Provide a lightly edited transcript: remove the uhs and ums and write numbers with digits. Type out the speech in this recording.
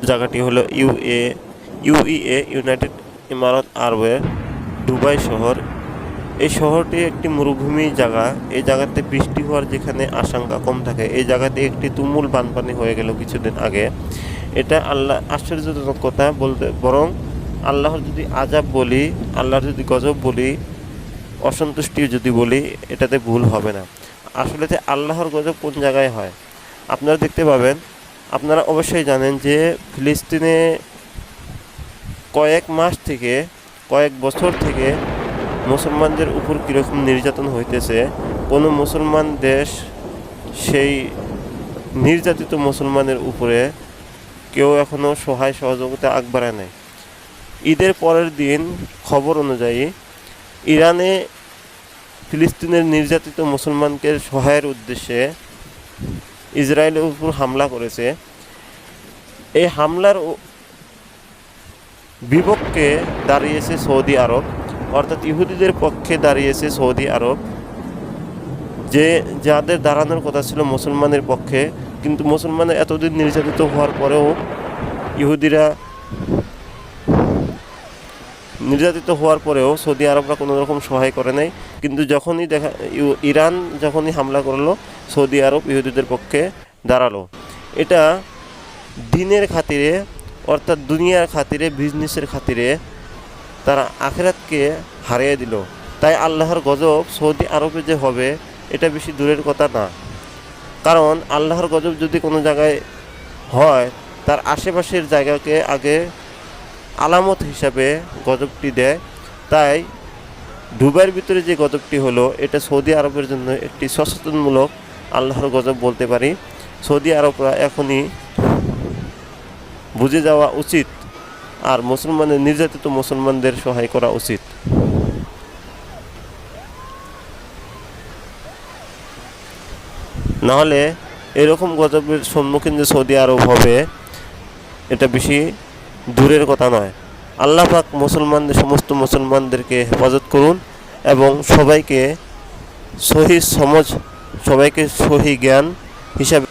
জায়গাটি হলো UAE, United ইমারাত আরবের দুবাই শহর। এই শহরটি একটি মরুভূমি জায়গা। এই জায়গাতে বৃষ্টি হওয়ার যেখানে আশঙ্কা কম থাকে, এই জায়গাতে একটি তুমুল বানপানি হয়ে গেল কিছুদিন আগে। এটা আল্লাহ আশ্চর্যজনক কথা বলতে, বরং আল্লাহর যদি আযাব বলি, আল্লাহর যদি গজব বলি, অসন্তুষ্টি যদি বলি, এটাতে ভুল হবে না। আসলে আল্লাহর গজব কোন জায়গায় হয় আপনারা দেখতে পাবেন। আপনারা অবশ্যই জানেন যে ফিলিস্তিনে কয়েক মাস থেকে, কয়েক বছর থেকে মুসলমানদের উপর কীরকম নির্যাতন হইতেছে। কোনো মুসলমান দেশ সেই নির্যাতিত মুসলমানের উপরে কেউ এখনও সহায় সহযোগিতা আগ বাড়ায় নাই। ঈদের পরের দিন খবর অনুযায়ী ইরানে ফিলিস্তিনের নির্যাতিত মুসলমানকে সহায়ের উদ্দেশ্যে ইসরায়েলের উপর হামলা করেছে। এই হামলার বিপক্ষে দাঁড়িয়েছে সৌদি আরব, অর্থাৎ ইহুদিদের পক্ষে দাঁড়িয়েছে সৌদি আরব, যাদের দাঁড়ানোর কথা ছিল মুসলমানের পক্ষে। কিন্তু মুসলমানের এতদিন নির্যাতিত হওয়ার পরেও নির্যাতিত হওয়ার পরেও সৌদি আরবরা কোনো রকম সহায় করে নাই। কিন্তু ইরান যখনই হামলা করলো, সৌদি আরব ইহুদিদের পক্ষে দাঁড়ালো। এটা দিনের খাতিরে, অর্থাৎ দুনিয়ার খাতিরে, বিজনেসের খাতিরে তারা আখিরাতকে হারিয়ে দিল। তাই আল্লাহর গজব সৌদি আরবে যে হবে এটা বেশি দূরের কথা না। কারণ আল্লাহর গজব যদি কোনো জায়গায় হয়, তার আশেপাশের জায়গাকে আগে আলামত হিসাবে গজবটি দেয়। তাই দুবাইয়ের ভিতরে যে গজবটি হলো, এটা সৌদি আরবের জন্য একটি সচেতনমূলক আল্লাহর গজব বলতে পারি। সৌদি আরবরা এখনই বুঝে যাওয়া উচিত, আর নির্যাতিত মুসলমানদের সহায় করা উচিত। নাহলে এরকম গজবের সম্মুখীন যে সৌদি আরব হবে, এটা বেশি দূরের কথা নয়। আল্লাহ পাক সমস্ত মুসলমানদেরকে হেফাজত করুন এবং সবাইকে সহি জ্ঞান হিসাবে